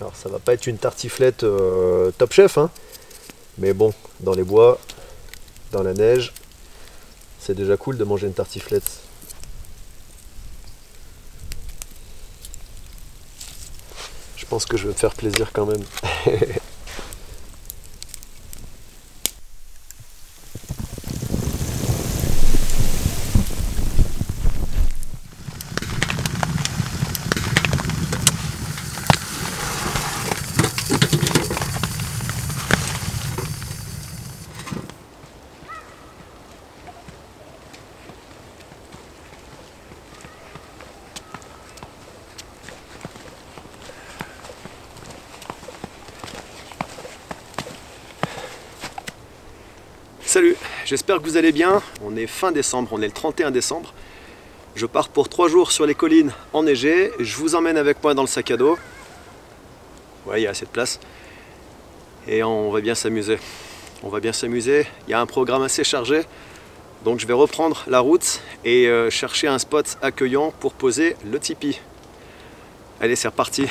Alors ça va pas être une tartiflette top chef, hein, mais bon, dans les bois, dans la neige, c'est déjà cool de manger une tartiflette. Je pense que je vais me faire plaisir quand même. Salut, j'espère que vous allez bien. On est fin décembre, on est le 31 décembre. Je pars pour 3 jours sur les collines enneigées. Je vous emmène avec moi dans le sac à dos. Ouais, il y a assez de place. Et on va bien s'amuser. On va bien s'amuser. Il y a un programme assez chargé. Donc je vais reprendre la route et chercher un spot accueillant pour poser le tipi. Allez, c'est reparti.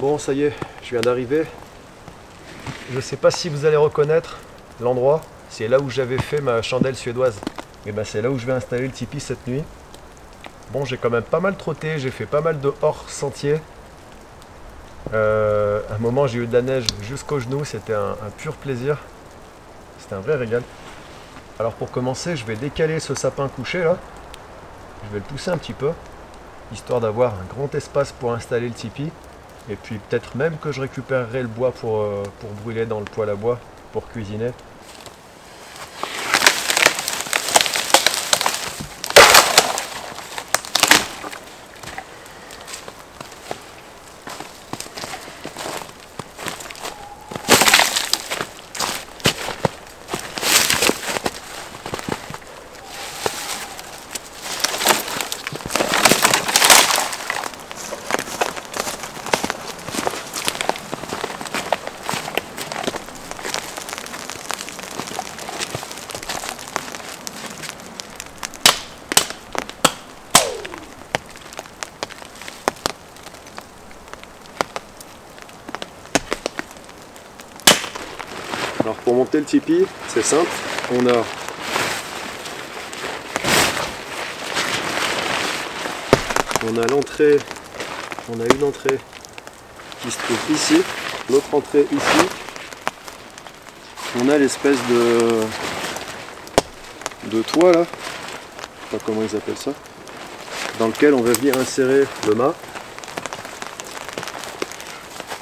Bon, ça y est, je viens d'arriver. Je sais pas si vous allez reconnaître l'endroit. C'est là où j'avais fait ma chandelle suédoise. Et ben c'est là où je vais installer le tipi cette nuit. Bon, j'ai quand même pas mal trotté, j'ai fait pas mal de hors sentier. À un moment, j'ai eu de la neige jusqu'aux genoux, c'était un pur plaisir. C'était un vrai régal. Alors pour commencer, je vais décaler ce sapin couché là. Je vais le pousser un petit peu, histoire d'avoir un grand espace pour installer le tipi. Et puis peut-être même que je récupérerai le bois pour brûler dans le poêle à bois, pour cuisiner. Alors pour monter le tipi, c'est simple, on a l'entrée, on a une entrée qui se trouve ici, l'autre entrée ici, on a l'espèce de toit là, je sais pas comment ils appellent ça, dans lequel on va venir insérer le mât.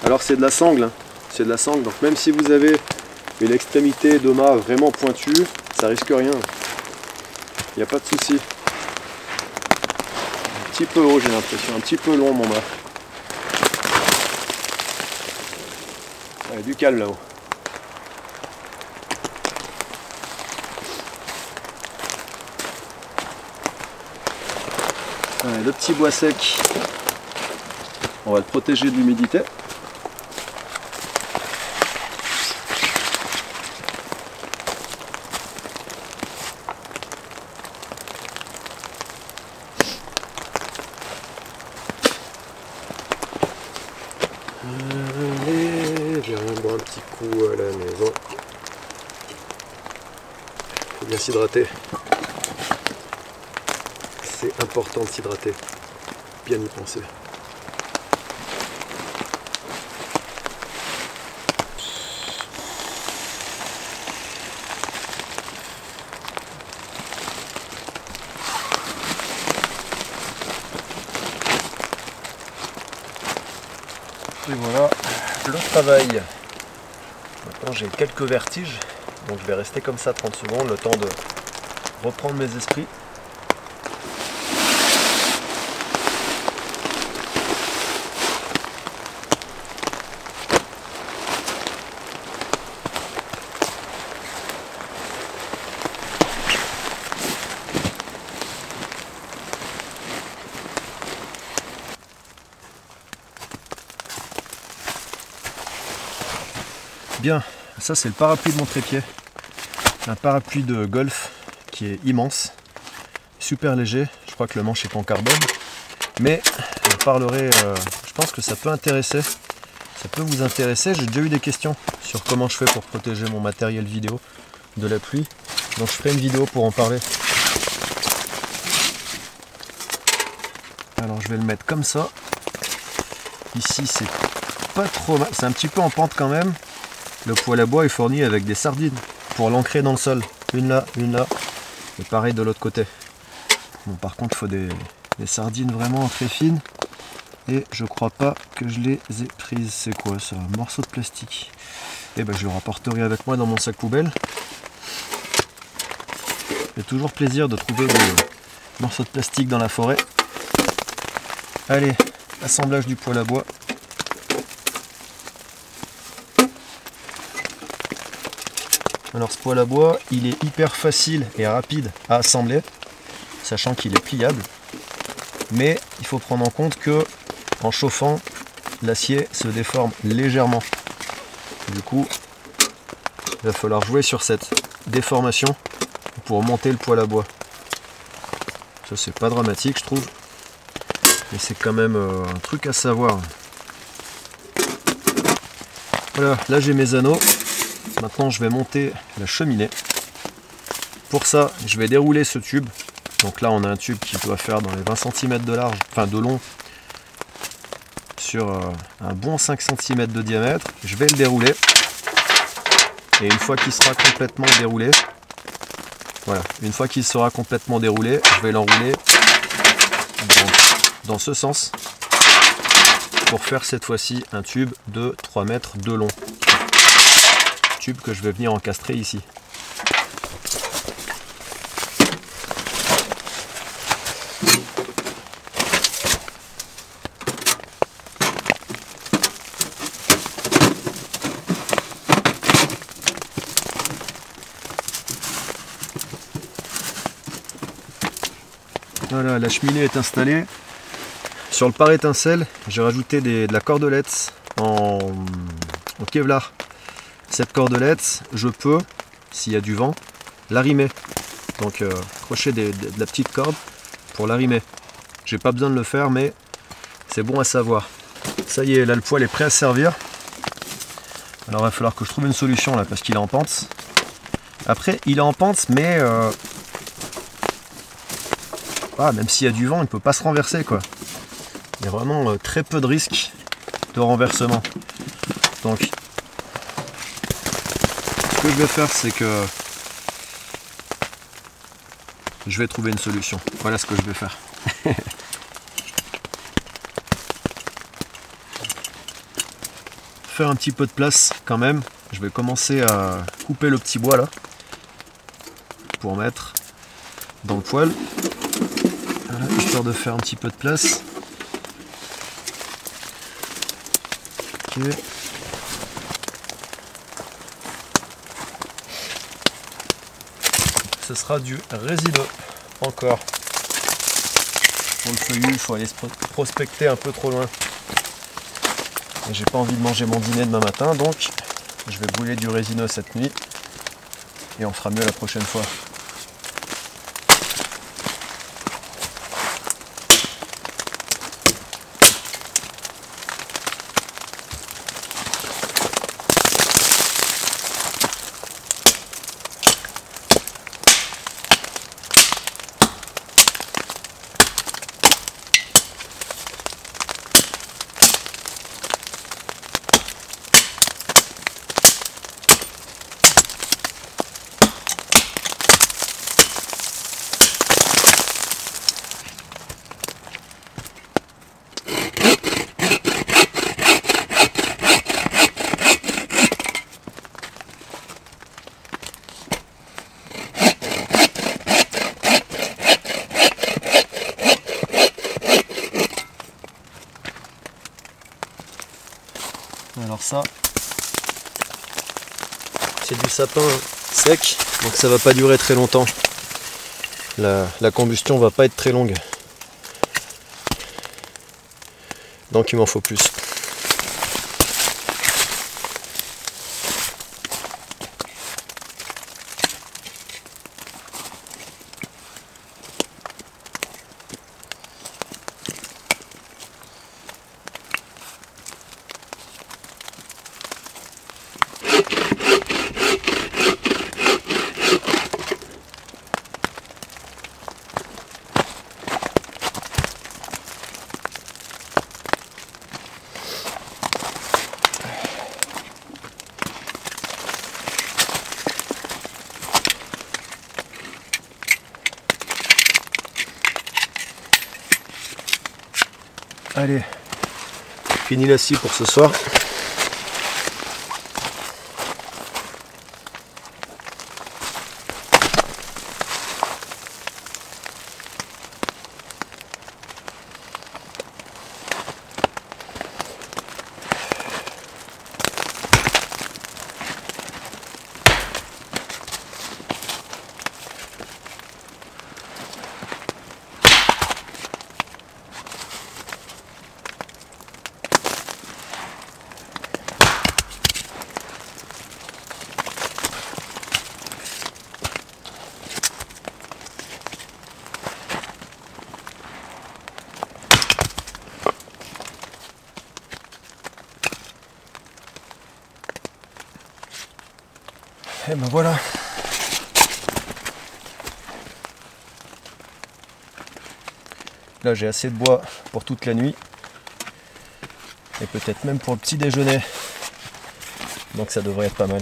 Alors c'est de la sangle, hein. C'est de la sangle, donc même si vous avez Et l'extrémité de mât vraiment pointue, ça risque rien. Il n'y a pas de souci. Un petit peu haut j'ai l'impression, un petit peu long mon mât. Allez, du calme là-haut. Allez, le petit bois sec, on va le protéger de l'humidité. Allez, viens boire un petit coup à la maison. Faut bien s'hydrater. C'est important de s'hydrater. Bien y penser. Et voilà le travail. Maintenant j'ai quelques vertiges, donc je vais rester comme ça 30 secondes, le temps de reprendre mes esprits. Bien, ça c'est le parapluie de mon trépied, un parapluie de golf qui est immense, super léger, je crois que le manche est en carbone, mais je parlerai, je pense que ça peut intéresser, ça peut vous intéresser. J'ai déjà eu des questions sur comment je fais pour protéger mon matériel vidéo de la pluie, donc je ferai une vidéo pour en parler. Alors je vais le mettre comme ça, ici c'est pas trop mal, c'est un petit peu en pente quand même. Le poêle à bois est fourni avec des sardines pour l'ancrer dans le sol. Une là, et pareil de l'autre côté. Bon, par contre, il faut des sardines vraiment très fines. Et je crois pas que je les ai prises. C'est quoi ça? Un morceau de plastique. Et ben je le rapporterai avec moi dans mon sac poubelle. C'est toujours plaisir de trouver des morceaux de plastique dans la forêt. Allez, assemblage du poêle à bois. Alors ce poêle à bois, il est hyper facile et rapide à assembler, sachant qu'il est pliable. Mais il faut prendre en compte que en chauffant, l'acier se déforme légèrement. Du coup, il va falloir jouer sur cette déformation pour monter le poêle à bois. Ça c'est pas dramatique je trouve, mais c'est quand même un truc à savoir. Voilà, là j'ai mes anneaux. Maintenant je vais monter la cheminée. Pour ça je vais dérouler ce tube. Donc là on a un tube qui doit faire dans les 20 cm de large, enfin de long, sur un bon 5 cm de diamètre. Je vais le dérouler. Et une fois qu'il sera complètement déroulé, voilà, une fois qu'il sera complètement déroulé, je vais l'enrouler dans ce sens pour faire cette fois-ci un tube de 3 mètres de long. Tube que je vais venir encastrer ici. Voilà, la cheminée est installée. Sur le pare-étincelle, j'ai rajouté de la cordelette en Kevlar. Cette cordelette, je peux, s'il y a du vent, l'arrimer. Donc accrocher de la petite corde pour l'arrimer. J'ai pas besoin de le faire, mais c'est bon à savoir. Ça y est, là le poêle est prêt à servir. Alors il va falloir que je trouve une solution là, parce qu'il est en pente. Après, il est en pente, mais même s'il y a du vent, il ne peut pas se renverser, quoi. Il y a vraiment très peu de risques de renversement. Donc, ce que je vais faire, c'est que je vais trouver une solution. Voilà ce que je vais faire. Faire un petit peu de place quand même Je vais commencer à couper le petit bois là pour mettre dans le poêle, voilà, histoire de faire un petit peu de place. Ok. Ce sera du résineux encore. Pour le feuillu, il faut aller se prospecter un peu trop loin. Et j'ai pas envie de manger mon dîner demain matin, donc je vais brûler du résineux cette nuit et on fera mieux la prochaine fois. Alors ça, c'est du sapin sec, donc ça va pas durer très longtemps. La combustion va pas être très longue. Donc il m'en faut plus. Allez, fini la scie pour ce soir. Et ben voilà. Là j'ai assez de bois pour toute la nuit. Et peut-être même pour le petit déjeuner. Donc ça devrait être pas mal.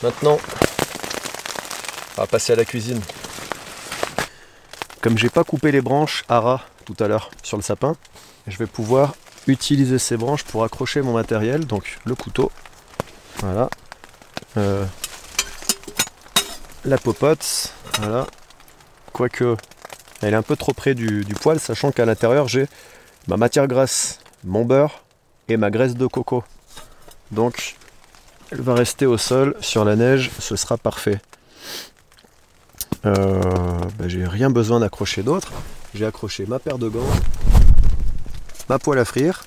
Maintenant, on va passer à la cuisine. Comme j'ai pas coupé les branches à ras tout à l'heure sur le sapin, je vais pouvoir utiliser ces branches pour accrocher mon matériel, donc le couteau, voilà, la popote, voilà, quoique elle est un peu trop près du poêle, sachant qu'à l'intérieur j'ai ma matière grasse, mon beurre et ma graisse de coco, donc elle va rester au sol sur la neige, ce sera parfait. J'ai rien besoin d'accrocher d'autre, j'ai accroché ma paire de gants, ma poêle à frire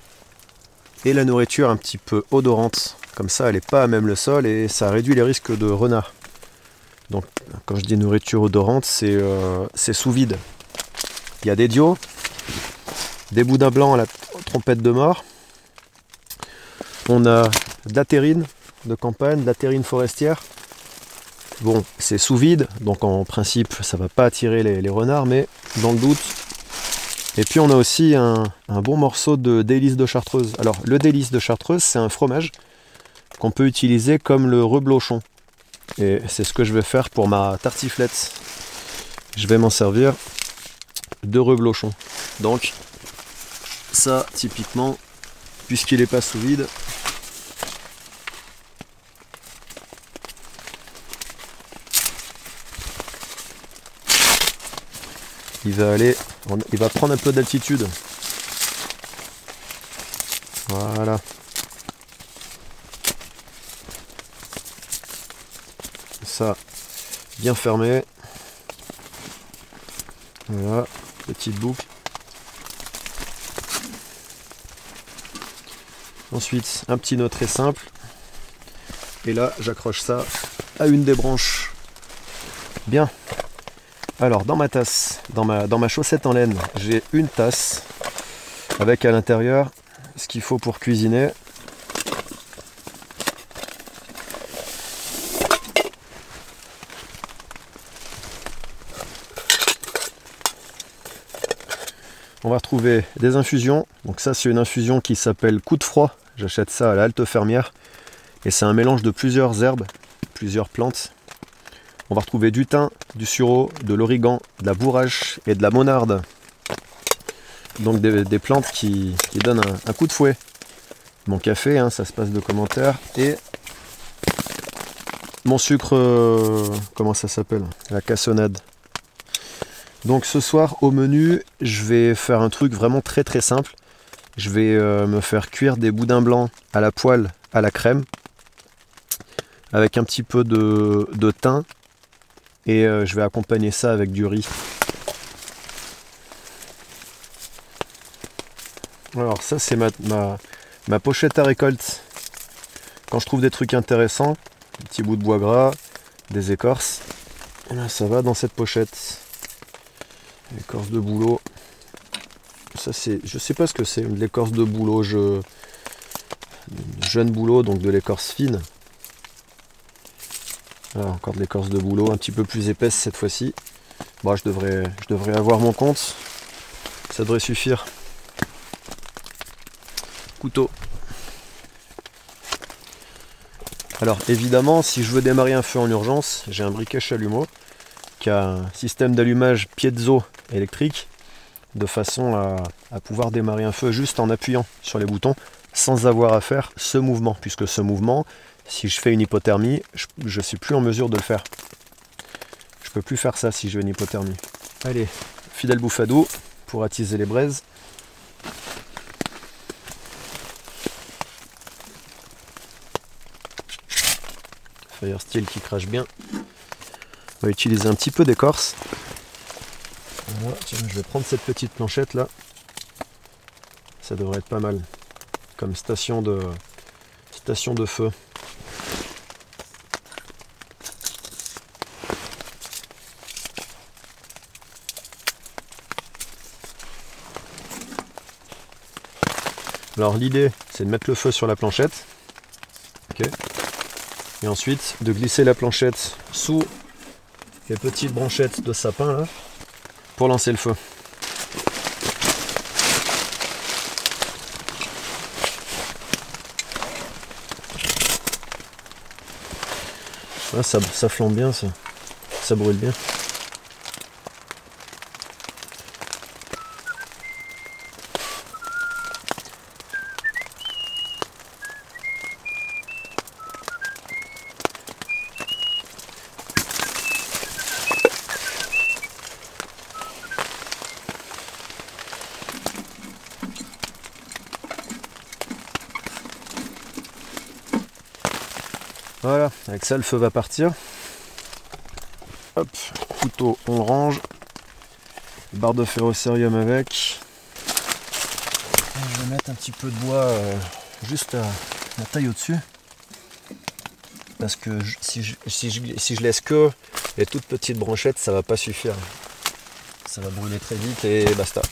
et la nourriture un petit peu odorante, comme ça elle n'est pas à même le sol et ça réduit les risques de renard. Donc quand je dis nourriture odorante, c'est sous vide. Il y a des dios, des boudins blancs à la trompette de mort, on a de la terrine de campagne, de la terrine forestière. Bon, c'est sous vide, donc en principe ça va pas attirer les renards, mais dans le doute. Et puis on a aussi un bon morceau de délice de chartreuse. Alors le délice de chartreuse, c'est un fromage qu'on peut utiliser comme le reblochon. Et c'est ce que je vais faire pour ma tartiflette. Je vais m'en servir de reblochon. Donc ça, typiquement, puisqu'il n'est pas sous vide, il va prendre un peu d'altitude. Voilà. Ça, bien fermé. Voilà, petite boucle. Ensuite, un petit nœud très simple. Et là, j'accroche ça à une des branches. Bien. Alors, dans ma tasse, dans ma chaussette en laine, j'ai une tasse avec à l'intérieur ce qu'il faut pour cuisiner. On va retrouver des infusions. Donc ça, c'est une infusion qui s'appelle Coup de froid. J'achète ça à la halte fermière. Et c'est un mélange de plusieurs herbes, plusieurs plantes. On va retrouver du thym, du sureau, de l'origan, de la bourrache et de la monarde. Donc des plantes qui donnent un coup de fouet. Mon café, hein, ça se passe de commentaires. Et mon sucre, comment ça s'appelle? La cassonade. Donc ce soir au menu, je vais faire un truc vraiment très très simple. Je vais me faire cuire des boudins blancs à la poêle à la crème. Avec un petit peu de thym. Et je vais accompagner ça avec du riz. Alors ça c'est ma pochette à récolte. Quand je trouve des trucs intéressants, des petits bouts de bois gras, des écorces, et là, ça va dans cette pochette. L'écorce de bouleau. Ça c'est, je sais pas ce que c'est, l'écorce de bouleau, jeune bouleau, donc de l'écorce fine. Voilà, encore de l'écorce de bouleau, un petit peu plus épaisse cette fois-ci. Bon, je devrais avoir mon compte. Ça devrait suffire. Couteau. Alors évidemment, si je veux démarrer un feu en urgence, j'ai un briquet chalumeau qui a un système d'allumage piezo électrique de façon à pouvoir démarrer un feu juste en appuyant sur les boutons sans avoir à faire ce mouvement, puisque ce mouvement, si je fais une hypothermie, je ne suis plus en mesure de le faire. Je peux plus faire ça si j'ai une hypothermie. Allez, fidèle bouffadou pour attiser les braises. Fire steel qui crache bien. On va utiliser un petit peu d'écorce. Voilà, tiens, je vais prendre cette petite planchette là. Ça devrait être pas mal comme station de feu. Alors l'idée c'est de mettre le feu sur la planchette. Okay. Et ensuite de glisser la planchette sous les petites branchettes de sapin là pour lancer le feu. Là, ça flambe bien, ça brûle bien. Voilà, avec ça le feu va partir. Hop, couteau on le range. Barre de ferrocérium avec. Et je vais mettre un petit peu de bois juste à la taille au-dessus. Parce que si je laisse que les toutes petites branchettes, ça va pas suffire. Ça va brûler très vite et basta.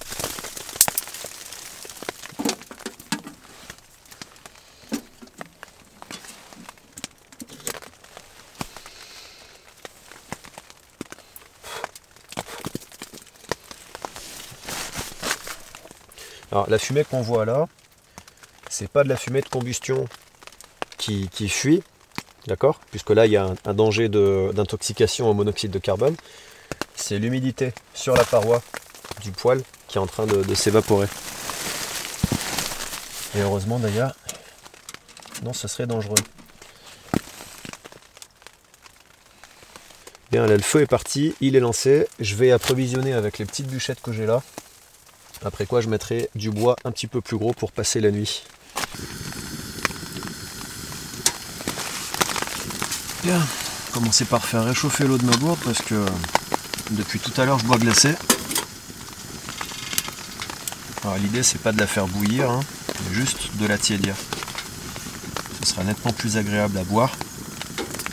Alors la fumée qu'on voit là, c'est pas de la fumée de combustion qui fuit, d'accord? Puisque là il y a un danger d'intoxication au monoxyde de carbone. C'est l'humidité sur la paroi du poêle qui est en train de s'évaporer. Et heureusement d'ailleurs, non, ce serait dangereux. Bien, là le feu est parti, il est lancé. Je vais approvisionner avec les petites bûchettes que j'ai là. Après quoi je mettrai du bois un petit peu plus gros pour passer la nuit. Bien, commencer par faire réchauffer l'eau de ma gourde parce que depuis tout à l'heure je bois glacé. Alors l'idée c'est pas de la faire bouillir, hein, mais juste de la tiédir. Ce sera nettement plus agréable à boire.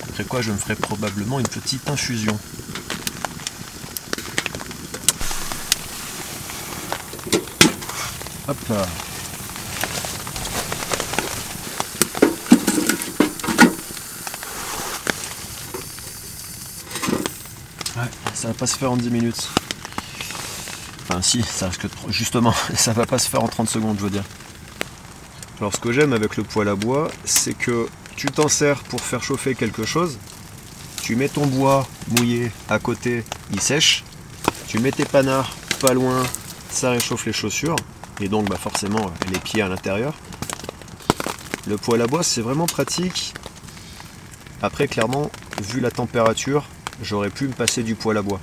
Après quoi je me ferai probablement une petite infusion. Hop là. Ouais, ça va pas se faire en 10 minutes. Enfin si, ça risque de... Justement, ça va pas se faire en 30 secondes, je veux dire. Alors ce que j'aime avec le poêle à bois, c'est que tu t'en sers pour faire chauffer quelque chose. Tu mets ton bois mouillé à côté, il sèche. Tu mets tes panards pas loin, ça réchauffe les chaussures. Et donc bah forcément les pieds à l'intérieur. Le poêle à bois c'est vraiment pratique. Après clairement, vu la température, j'aurais pu me passer du poêle à bois.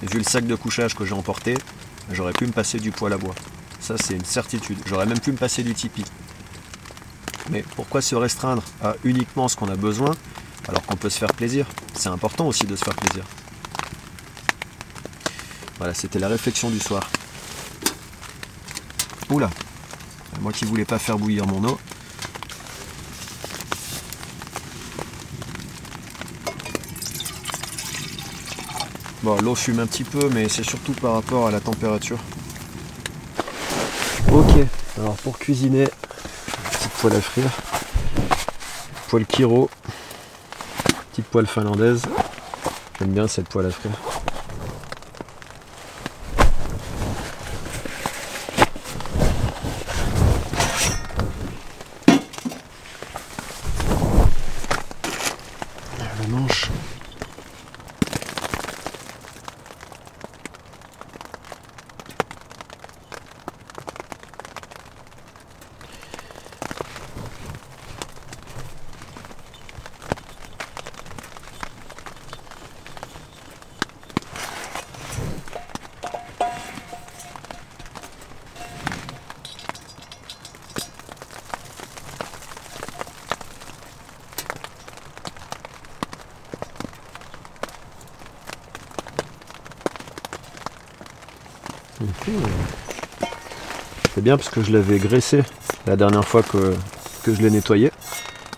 Et vu le sac de couchage que j'ai emporté, j'aurais pu me passer du poêle à bois. Ça c'est une certitude. J'aurais même pu me passer du tipi. Mais pourquoi se restreindre à uniquement ce qu'on a besoin alors qu'on peut se faire plaisir? C'est important aussi de se faire plaisir. Voilà, c'était la réflexion du soir. Oula, moi qui voulais pas faire bouillir mon eau. Bon, l'eau fume un petit peu, mais c'est surtout par rapport à la température. Ok, alors pour cuisiner, petite poêle à frire, poêle Kiro, petite poêle finlandaise. J'aime bien cette poêle à frire. La manche. C'est bien parce que je l'avais graissé la dernière fois que je l'ai nettoyé.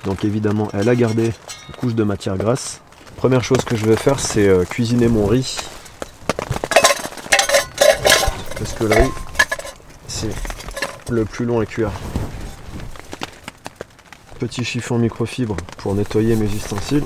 Donc évidemment elle a gardé une couche de matière grasse. Première chose que je vais faire c'est cuisiner mon riz. Parce que le riz c'est le plus long à cuire. Petit chiffon microfibre pour nettoyer mes ustensiles.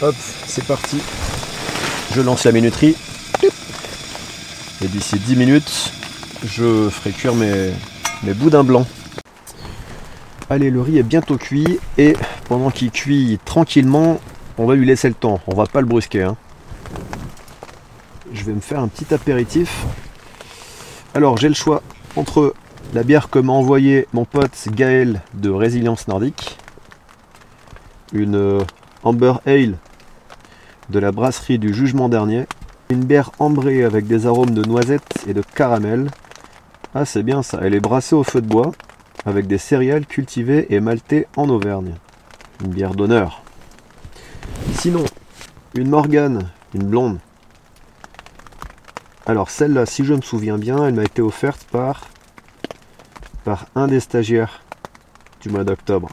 Hop, c'est parti. Je lance la minuterie. Et d'ici 10 minutes, je ferai cuire mes boudins blancs. Allez, le riz est bientôt cuit. Et pendant qu'il cuit tranquillement, on va lui laisser le temps. On va pas le brusquer, hein. Je vais me faire un petit apéritif. Alors, j'ai le choix entre la bière que m'a envoyé mon pote Gaël de Résilience Nordique. Une Amber Ale de la brasserie du Jugement Dernier. Une bière ambrée avec des arômes de noisettes et de caramel. Ah, c'est bien ça, elle est brassée au feu de bois avec des céréales cultivées et maltées en Auvergne. Une bière d'honneur. Sinon, une Morgane, une blonde. Alors celle-là, si je me souviens bien, elle m'a été offerte par un des stagiaires du mois d'octobre.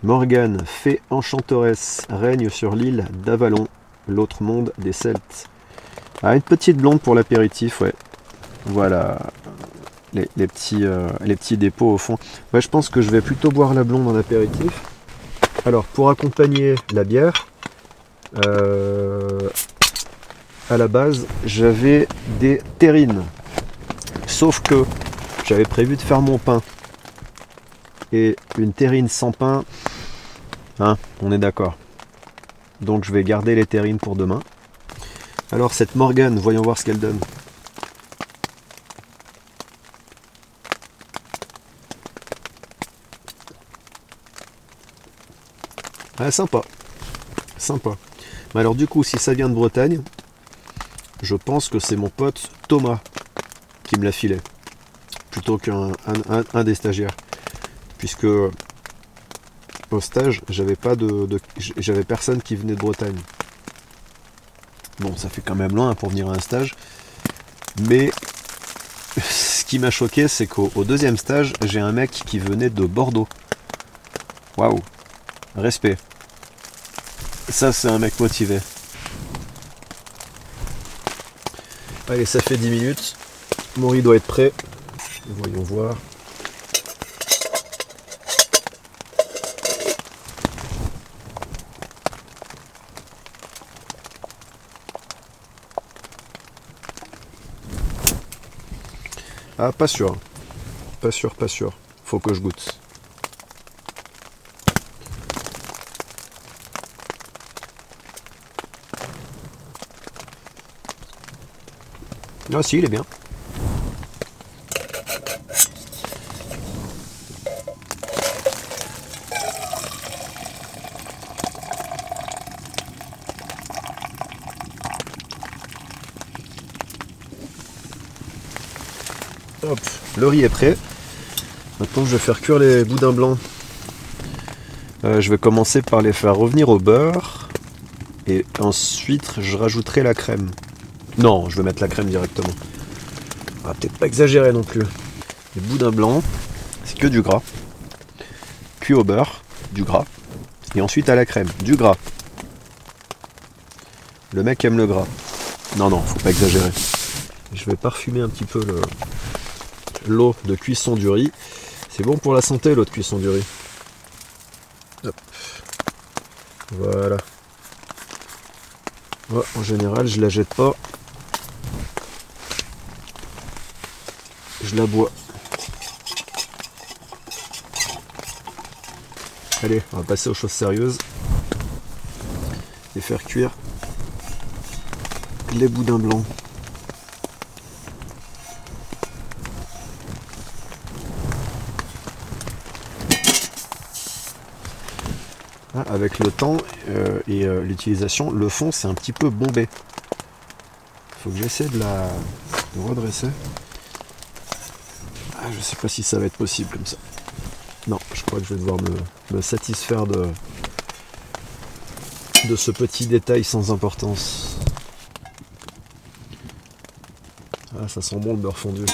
Morgane, fée enchanteresse, règne sur l'île d'Avalon, l'autre monde des Celtes. Ah, une petite blonde pour l'apéritif, ouais. Voilà, les petits dépôts au fond. Ouais, je pense que je vais plutôt boire la blonde en apéritif. Alors, pour accompagner la bière, à la base, j'avais des terrines. Sauf que j'avais prévu de faire mon pain. Et une terrine sans pain, hein, on est d'accord. Donc je vais garder les terrines pour demain. Alors cette Morgane, voyons voir ce qu'elle donne. Ah, sympa. Sympa. Mais alors du coup, si ça vient de Bretagne, je pense que c'est mon pote Thomas qui me l'a filé. Plutôt qu'un des stagiaires. Puisque au stage, j'avais personne qui venait de Bretagne. Bon, ça fait quand même loin pour venir à un stage. Mais ce qui m'a choqué, c'est qu'au deuxième stage, j'ai un mec qui venait de Bordeaux. Waouh, respect. Ça, c'est un mec motivé. Allez, ça fait 10 minutes. Mon riz doit être prêt. Voyons voir. Ah, pas sûr. Pas sûr, pas sûr. Faut que je goûte. Ah si, il est bien. Hop, le riz est prêt. Maintenant, je vais faire cuire les boudins blancs. Je vais commencer par les faire revenir au beurre. Et ensuite, je rajouterai la crème. Non, je vais mettre la crème directement. On va peut-être pas exagérer non plus. Les boudins blancs, c'est que du gras. Cuit au beurre, du gras. Et ensuite à la crème, du gras. Le mec aime le gras. Non, non, faut pas exagérer. Je vais parfumer un petit peu l'eau de cuisson du riz. C'est bon pour la santé, l'eau de cuisson du riz. Hop. Voilà. Ouais, en général, je la jette pas. Je la bois. Allez, on va passer aux choses sérieuses. Et faire cuire les boudins blancs. Ah, avec le temps et l'utilisation, le fond c'est un petit peu bombé. Faut que j'essaie de redresser. Ah, je sais pas si ça va être possible comme ça. Non, je crois que je vais devoir me satisfaire de ce petit détail sans importance. Ah, ça sent bon le beurre fondu.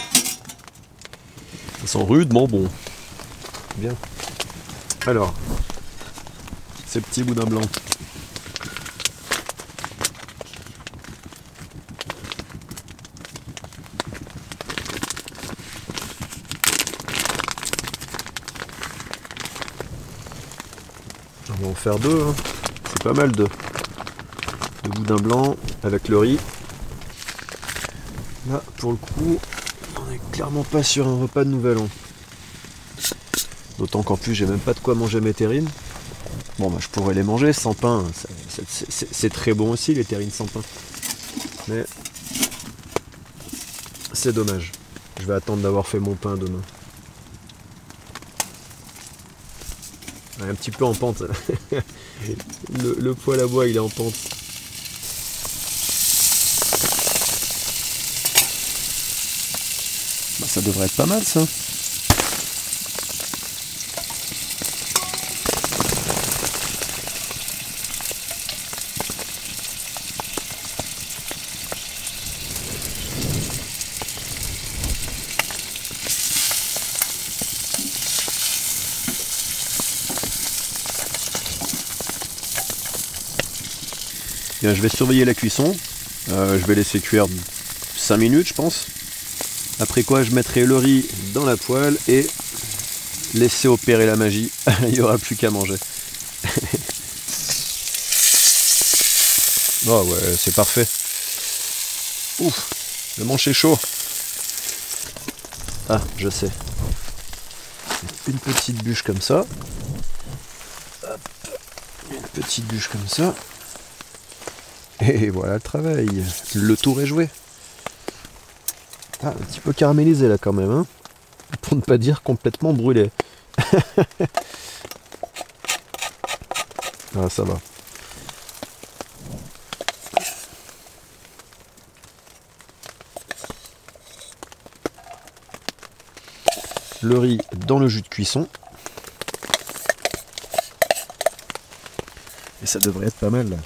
Ça sent rudement bon. Bien. Alors, ces petits boudins blancs. On va en faire deux, hein. C'est pas mal de boudins blancs avec le riz. Là, pour le coup, on n'est clairement pas sur un repas de nouvel an. D'autant qu'en plus, j'ai même pas de quoi manger mes terrines. Bon, bah, je pourrais les manger sans pain. C'est très bon aussi, les terrines sans pain. Mais c'est dommage. Je vais attendre d'avoir fait mon pain demain. Un petit peu en pente. le poêle à bois, il est en pente. Bah, ça devrait être pas mal, ça. Bien, je vais surveiller la cuisson. Je vais laisser cuire 5 minutes, je pense. Après quoi, je mettrai le riz dans la poêle et laisser opérer la magie. Il n'y aura plus qu'à manger. Oh ouais, c'est parfait. Ouf, le manche est chaud. Ah, je sais. Une petite bûche comme ça. Hop. Une petite bûche comme ça. Et voilà le travail. Le tour est joué. Ah, un petit peu caramélisé là quand même, hein, pour ne pas dire complètement brûlé. Ah, ça va. Le riz dans le jus de cuisson. Et ça devrait être pas mal là.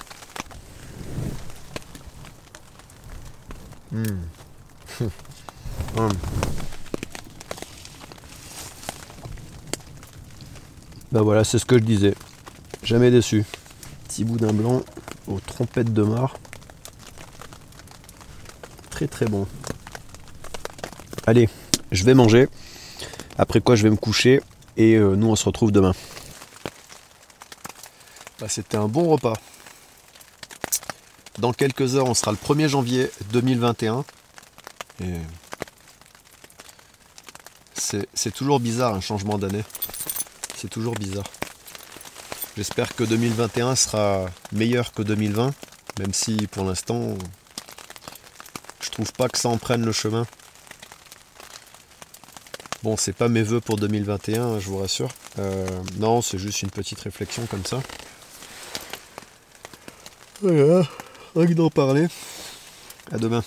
Bah voilà, c'est ce que je disais. Jamais déçu. Petit boudin blanc aux trompettes de mar. Très très bon. Allez, je vais manger. Après quoi je vais me coucher. Et nous on se retrouve demain. Bah, c'était un bon repas. Dans quelques heures on sera le 1er janvier 2021. Et c'est toujours bizarre un changement d'année. C'est toujours bizarre. J'espère que 2021 sera meilleur que 2020, même si pour l'instant, je trouve pas que ça en prenne le chemin. Bon, c'est pas mes vœux pour 2021, je vous rassure. Non, c'est juste une petite réflexion comme ça. Voilà, rien que d'en parler. À demain.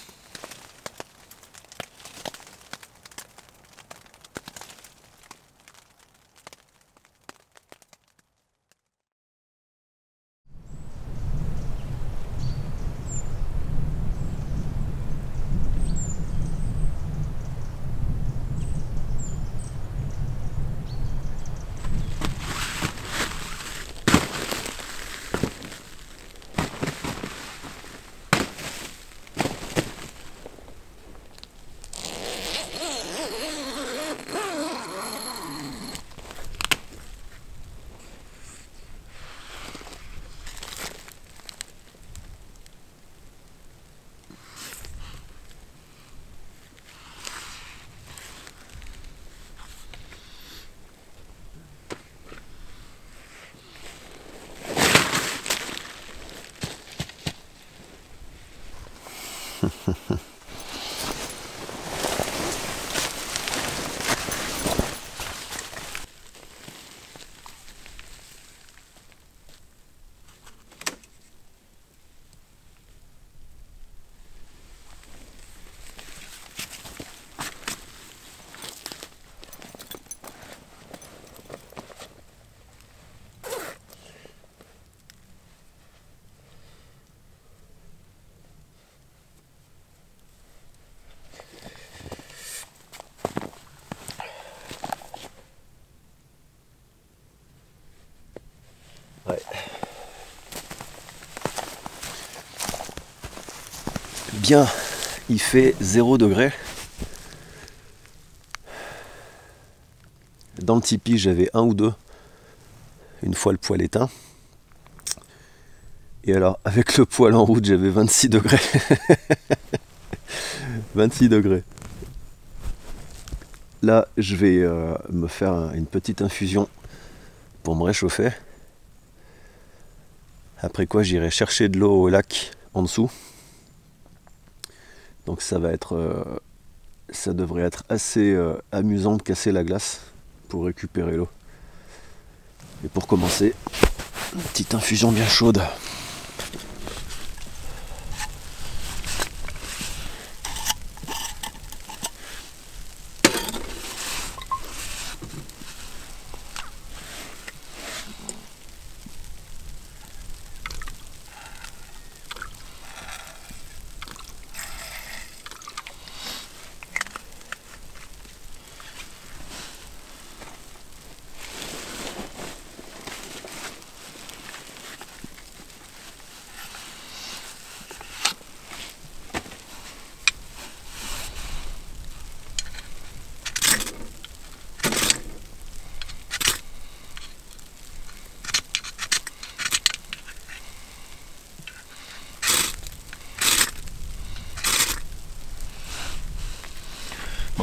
Ouais. Bien, il fait 0 degré. Dans le tipi, j'avais 1 ou 2, une fois le poêle éteint. Et alors, avec le poêle en route, j'avais 26 degrés. 26 degrés. Là, je vais me faire une petite infusion pour me réchauffer. Après quoi, j'irai chercher de l'eau au lac en dessous. Donc ça va être, ça devrait être assez amusant de casser la glace pour récupérer l'eau. Et pour commencer, une petite infusion bien chaude.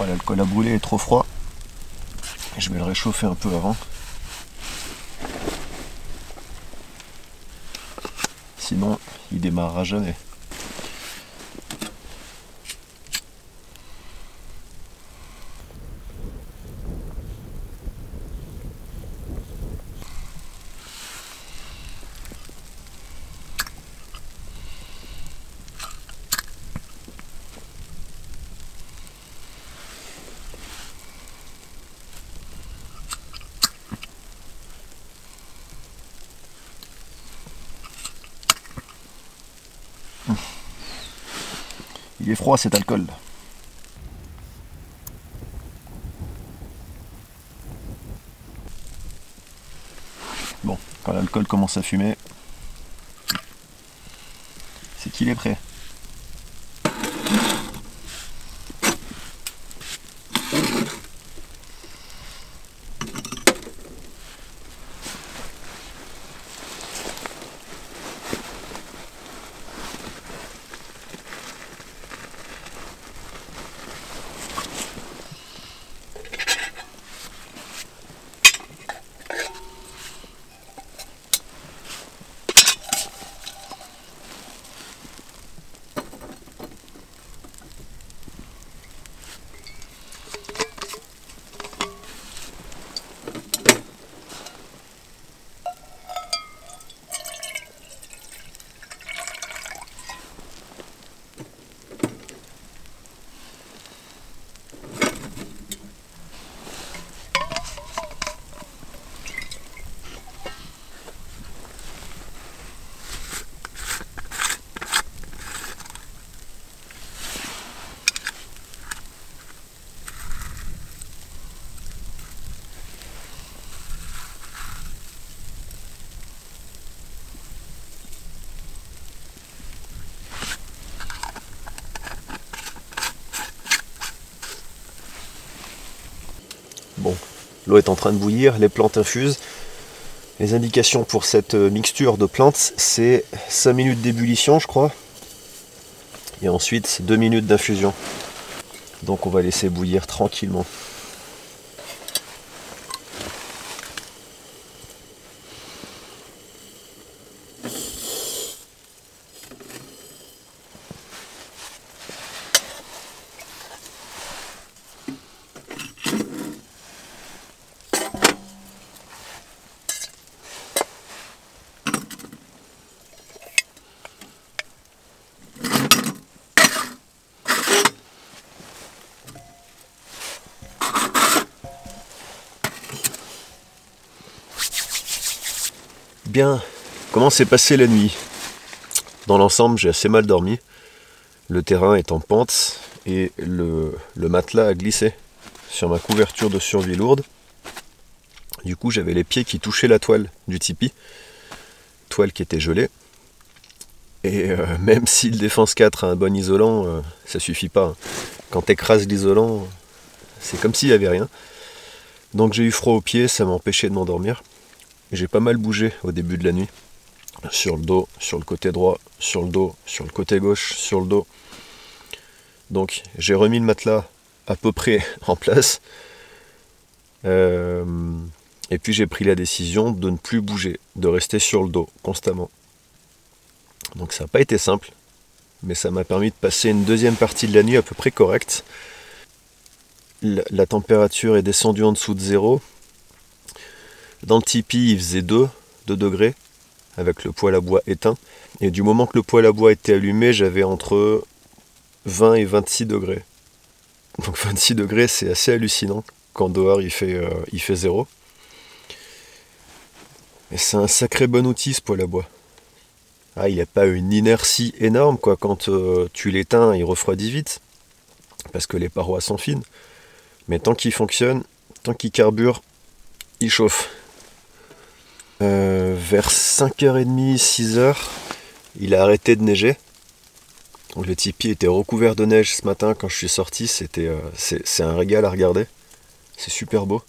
l'alcool à brûler est trop froid. Je vais le réchauffer un peu avant. Sinon, il démarrera jamais. Il est froid cet alcool. Bon, quand l'alcool commence à fumer, c'est qu'il est prêt. Bon, l'eau est en train de bouillir, les plantes infusent. Les indications pour cette mixture de plantes, c'est 5 minutes d'ébullition, je crois. Et ensuite 2 minutes d'infusion. Donc on va laisser bouillir tranquillement. Bien, comment s'est passée la nuit? Dans l'ensemble, j'ai assez mal dormi. Le terrain est en pente et le matelas a glissé sur ma couverture de survie lourde. Du coup, j'avais les pieds qui touchaient la toile du tipi, toile qui était gelée. Et même si le Défense 4 a un bon isolant, ça suffit pas. Quand t'écrases l'isolant, c'est comme s'il n'y avait rien. Donc j'ai eu froid aux pieds, ça m'a empêché de m'endormir. J'ai pas mal bougé au début de la nuit. Sur le dos, sur le côté droit, sur le dos, sur le côté gauche, sur le dos. Donc j'ai remis le matelas à peu près en place. Et puis j'ai pris la décision de ne plus bouger, de rester sur le dos constamment. Donc ça n'a pas été simple, mais ça m'a permis de passer une deuxième partie de la nuit à peu près correcte. La température est descendue en dessous de 0. Dans le tipi, il faisait 2 degrés, avec le poêle à bois éteint. Et du moment que le poêle à bois était allumé, j'avais entre 20 et 26 degrés. Donc 26 degrés, c'est assez hallucinant quand dehors il fait 0. Et c'est un sacré bon outil ce poêle à bois. Ah, il n'y a pas une inertie énorme, quoi. Quand tu l'éteins, il refroidit vite, parce que les parois sont fines. Mais tant qu'il fonctionne, tant qu'il carbure, il chauffe. Vers 5h30, 6h, il a arrêté de neiger. Donc, le tipi était recouvert de neige ce matin quand je suis sorti. C'est un régal à regarder. C'est super beau.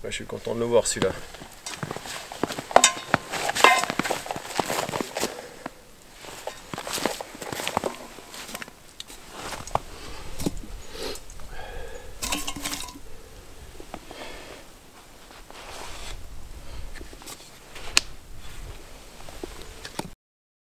Ouais, je suis content de le voir celui-là.